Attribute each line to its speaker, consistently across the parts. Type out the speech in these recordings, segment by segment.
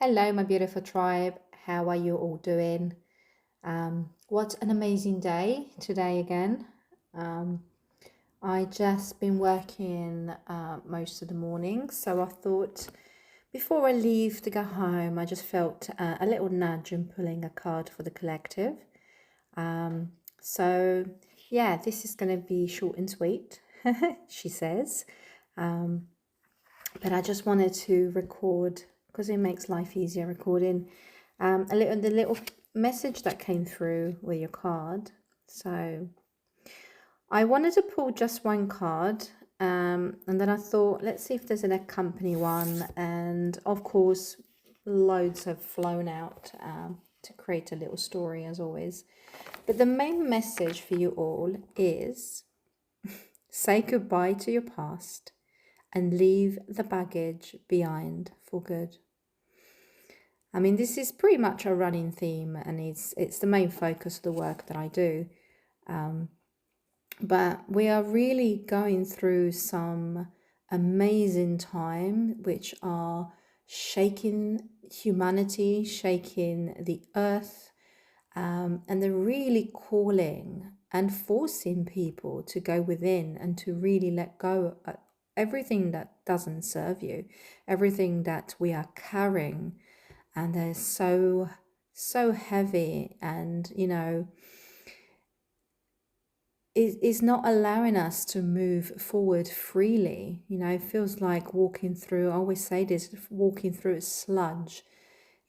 Speaker 1: Hello, my beautiful tribe. How are you all doing? What an amazing day today again. Um, I just been working most of the morning, so I thought before I leave to go home, I just felt a little nudge in pulling a card for the collective. So yeah, this is going to be short and sweet, she says. But I just wanted to record because it makes life easier recording the little message that came through with your card. So I wanted to pull just one card, and then I thought, let's see if there's an accompany one. And of course, loads have flown out to create a little story as always. But the main message for you all is say goodbye to your past and leave the baggage behind for good. I mean, this is pretty much a running theme, and it's the main focus of the work that I do. But we are really going through some amazing time, which are shaking humanity, shaking the earth, and they're really calling and forcing people to go within and to really let go of everything that doesn't serve you, everything that we are carrying, and they're so heavy, and is not allowing us to move forward freely. It feels like walking through, I always say this, walking through a sludge.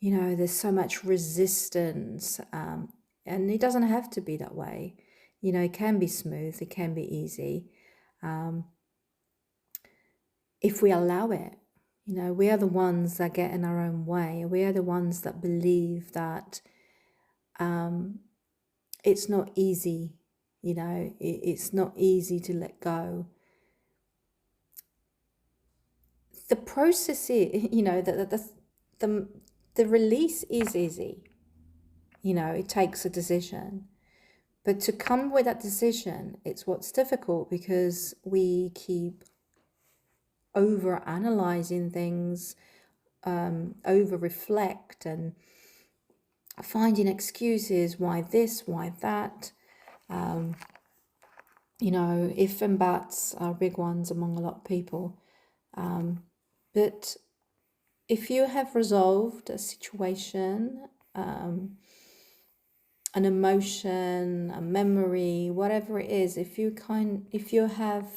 Speaker 1: There's so much resistance, and it doesn't have to be that way. It can be smooth, it can be easy, if we allow it. We are the ones that get in our own way. We are the ones that believe that it's not easy. It's not easy to let go. The process is, the release is easy. It takes a decision. But to come with that decision, it's what's difficult, because we keep over analyzing things, over reflect, and finding excuses, why this, why that. If and buts are big ones among a lot of people. But if you have resolved a situation, an emotion, a memory, whatever it is, if you have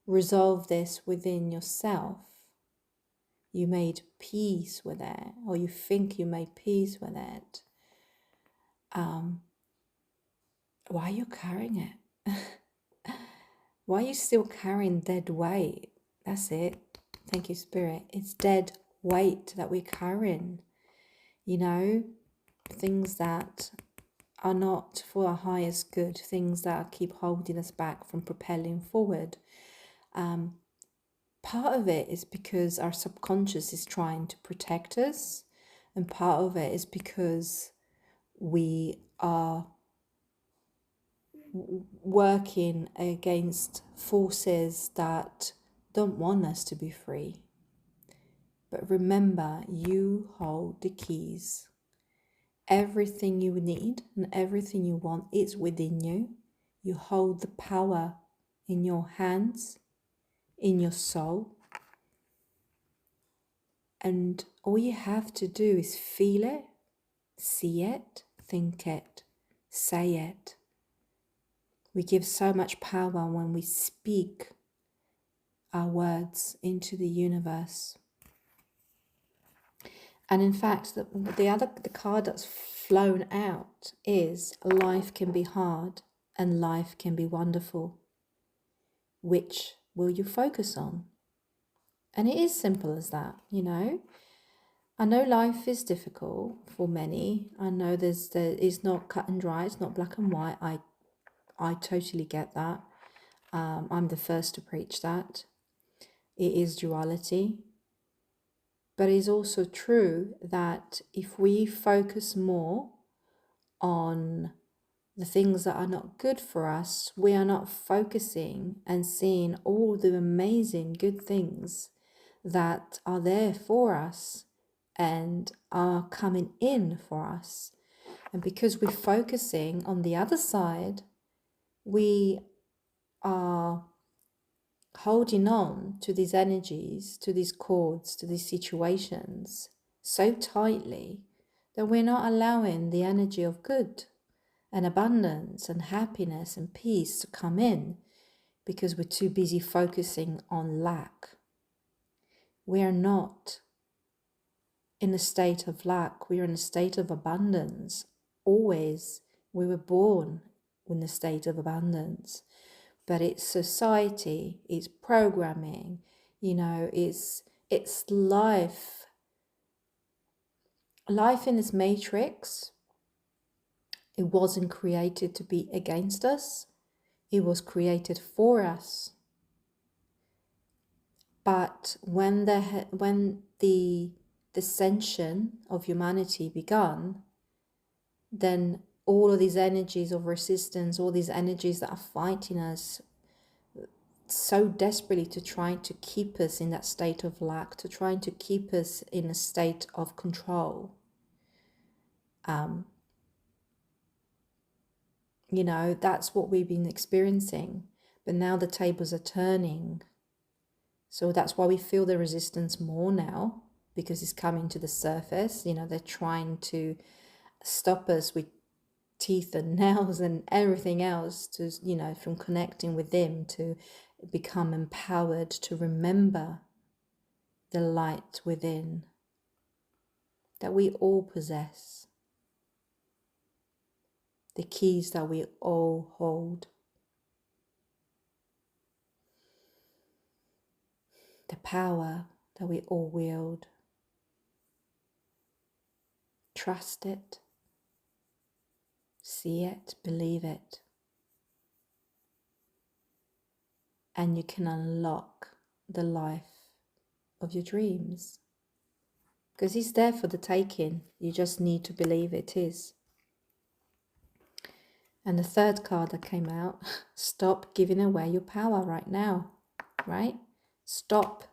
Speaker 1: resolved this within yourself, you made peace with it, or you think you made peace with it, why are you carrying it? Why are you still carrying dead weight? That's it. Thank you, Spirit. It's dead weight that we're carrying. Things that are not for our highest good, things that keep holding us back from propelling forward. Part of it is because our subconscious is trying to protect us, and part of it is because we are working against forces that don't want us to be free. But remember, you hold the keys. Everything you need and everything you want is within you. You hold the power in your hands, in your soul. And all you have to do is feel it, see it, think it, say it. We give so much power when we speak our words into the universe. And in fact, the card that's flown out is life can be hard and life can be wonderful. Which will you focus on? And it is simple as that, I know life is difficult for many. I know it's not cut and dry. It's not black and white. I totally get that. I'm the first to preach that. It is duality. But it is also true that if we focus more on the things that are not good for us, we are not focusing and seeing all the amazing good things that are there for us and are coming in for us. And because we're focusing on the other side, we are holding on to these energies, to these cords, to these situations so tightly that we're not allowing the energy of good and abundance and happiness and peace to come in, because we're too busy focusing on lack. We are not in a state of lack. We are in a state of abundance. Always. We were born in a state of abundance. But it's society, it's programming, it's life. Life in this matrix, it wasn't created to be against us. It was created for us. But when the ascension of humanity began, then all of these energies of resistance, all these energies that are fighting us so desperately to try to keep us in that state of lack, to try to keep us in a state of control. That's what we've been experiencing. But now the tables are turning. So that's why we feel the resistance more now, because it's coming to the surface. They're trying to stop us with teeth and nails and everything else to, from connecting with them, to become empowered, to remember the light within that we all possess, the keys that we all hold, the power that we all wield. Trust it, see it, believe it, and you can unlock the life of your dreams, because it's there for the taking. You just need to believe it is. And the third card that came out, stop giving away your power right now, right? Stop.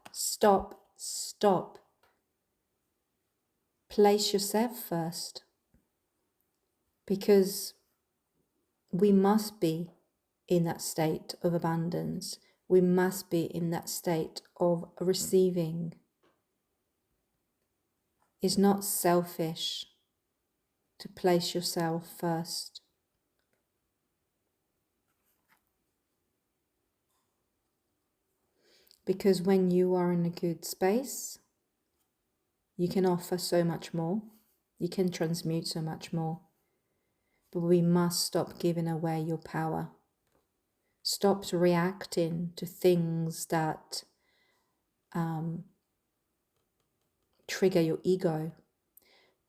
Speaker 1: Place yourself first, because we must be in that state of abundance. We must be in that state of receiving. It's not selfish to place yourself first. Because when you are in a good space, you can offer so much more. You can transmute so much more. But we must stop giving away your power. Stop reacting to things that trigger your ego.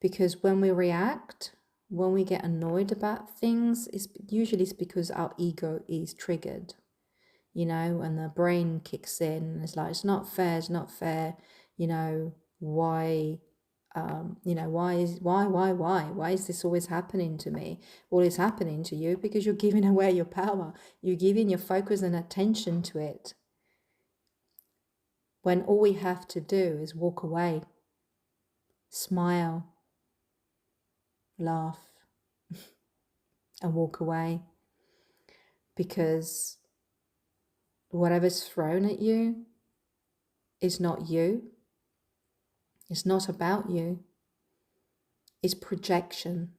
Speaker 1: Because when we react, when we get annoyed about things, it's usually because our ego is triggered. And the brain kicks in and it's like, it's not fair, why is this always happening to me? Well, it's happening to you because you're giving away your power. You're giving your focus and attention to it, when all we have to do is walk away, smile, laugh, and walk away. Because whatever's thrown at you is not you. It's not about you. It's projection.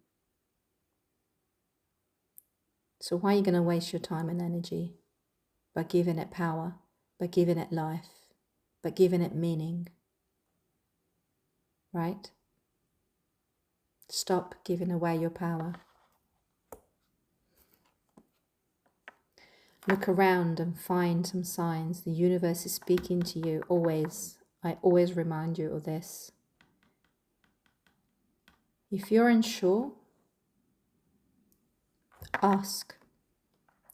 Speaker 1: So why are you going to waste your time and energy by giving it power, by giving it life, by giving it meaning? Right? Stop giving away your power. Look around and find some signs. The universe is speaking to you always. I always remind you of this. If you're unsure, ask.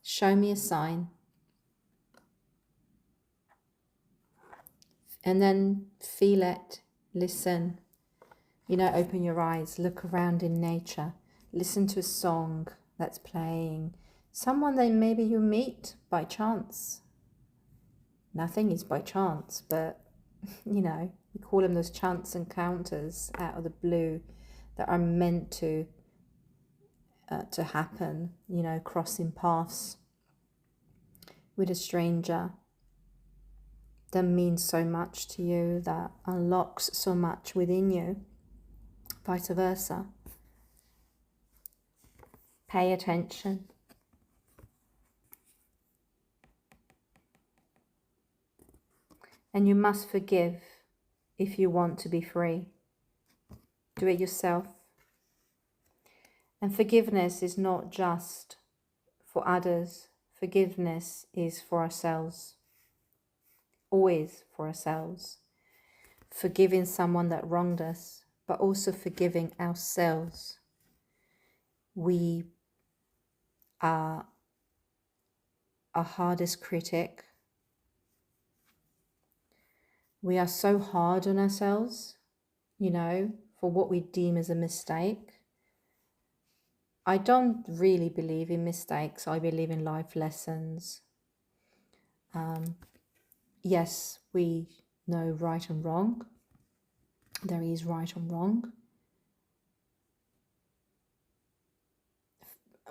Speaker 1: Show me a sign. And then feel it. Listen. Open your eyes. Look around in nature. Listen to a song that's playing. Someone that maybe you meet by chance. Nothing is by chance, but you know, we call them those chance encounters out of the blue that are meant to happen, you know, crossing paths with a stranger that means so much to you, that unlocks so much within you, vice versa. Pay attention. And you must forgive if you want to be free. Do it yourself. And forgiveness is not just for others. Forgiveness is for ourselves. Always for ourselves. Forgiving someone that wronged us, but also forgiving ourselves. We are our hardest critic. We are so hard on ourselves, you know, for what we deem as a mistake. I don't really believe in mistakes. I believe in life lessons. Yes, we know right and wrong. There is right and wrong.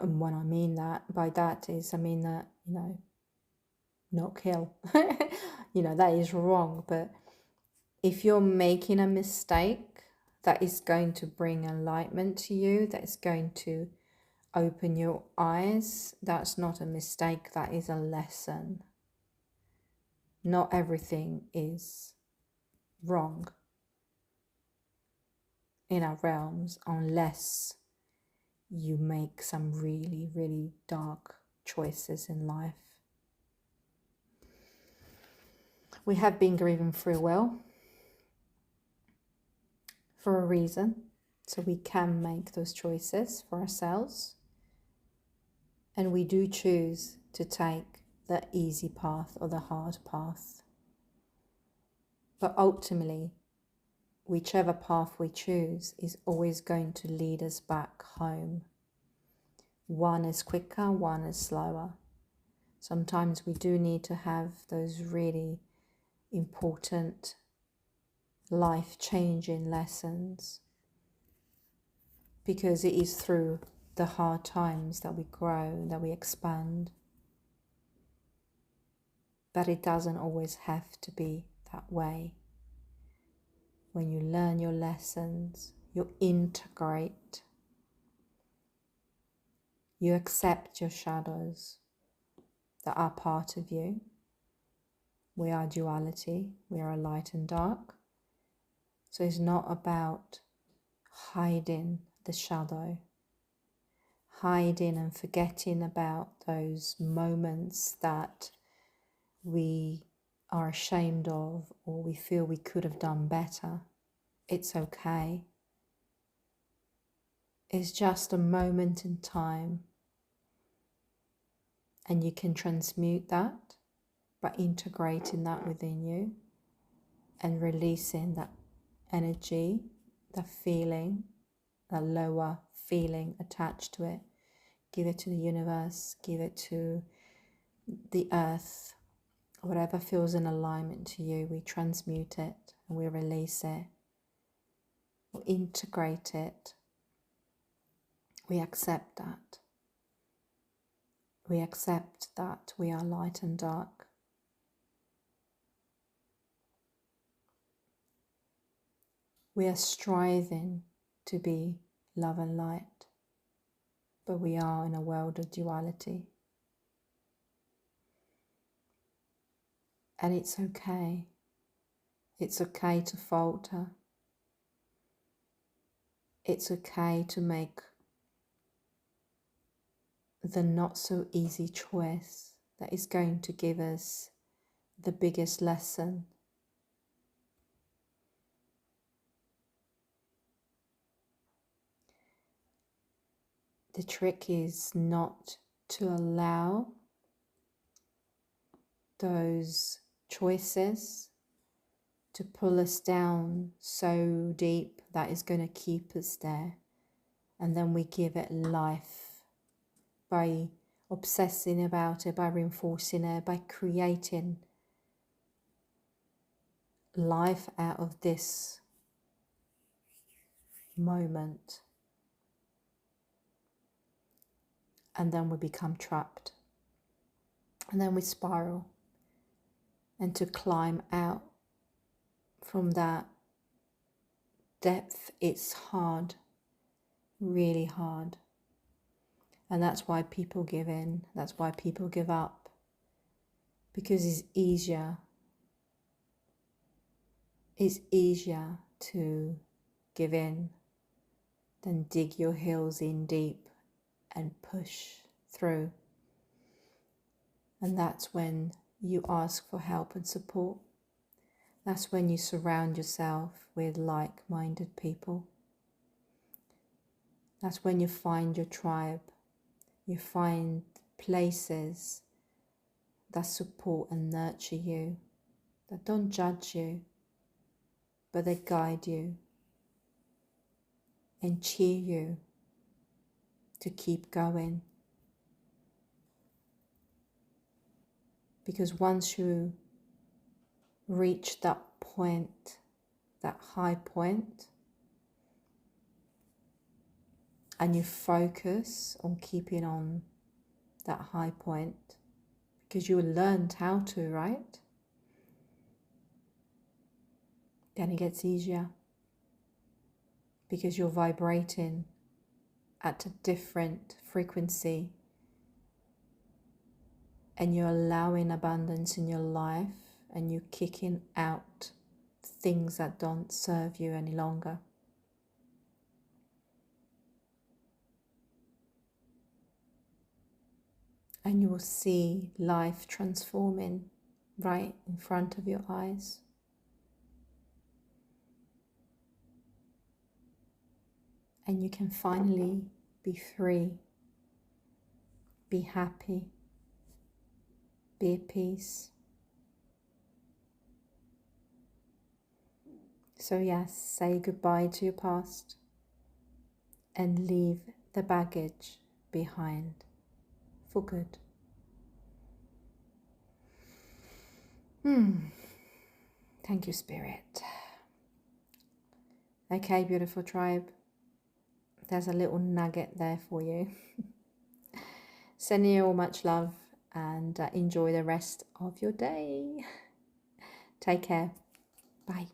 Speaker 1: And when I mean that, by that is, I mean that, you know, not kill. You know, that is wrong. But if you're making a mistake that is going to bring enlightenment to you, that is going to open your eyes, that's not a mistake, that is a lesson. Not everything is wrong in our realms unless you make some really, really dark choices in life. We have been grieving free will for a reason, so we can make those choices for ourselves. And we do choose to take the easy path or the hard path. But ultimately, whichever path we choose is always going to lead us back home. One is quicker, one is slower. Sometimes we do need to have those really important life-changing lessons, because it is through the hard times that we grow, that we expand. But it doesn't always have to be that way. When you learn your lessons, you integrate, you accept your shadows that are part of you. We are duality, we are light and dark. So it's not about hiding the shadow, hiding and forgetting about those moments that we are ashamed of or we feel we could have done better. It's okay. It's just a moment in time, and you can transmute that by integrating that within you and releasing that energy, the feeling, the lower feeling attached to it. Give it to the universe, give it to the earth, whatever feels in alignment to you. We transmute it and we release it. We integrate it. We accept that. We accept that we are light and dark. We are striving to be love and light, but we are in a world of duality. And it's okay. It's okay to falter. It's okay to make the not so easy choice that is going to give us the biggest lesson. The trick is not to allow those choices to pull us down so deep that is going to keep us there. And then we give it life by obsessing about it, by reinforcing it, by creating life out of this moment, and then we become trapped, and then we spiral. And to climb out from that depth, it's hard, really hard. And that's why people give in, that's why people give up, because it's easier to give in than dig your heels in deep and push through. And that's when you ask for help and support. That's when you surround yourself with like-minded people. That's when you find your tribe. You find places that support and nurture you, that don't judge you, but they guide you and cheer you to keep going. Because once you reach that point, that high point, and you focus on keeping on that high point, because you learned how to, right? Then it gets easier, because you're vibrating at a different frequency, and you're allowing abundance in your life, and you're kicking out things that don't serve you any longer. And you will see life transforming right in front of your eyes. And you can finally be free, be happy, be at peace. So yes, say goodbye to your past and leave the baggage behind for good. Thank you, Spirit. Okay, beautiful tribe. There's a little nugget there for you. Sending you all much love, and enjoy the rest of your day. Take care. Bye.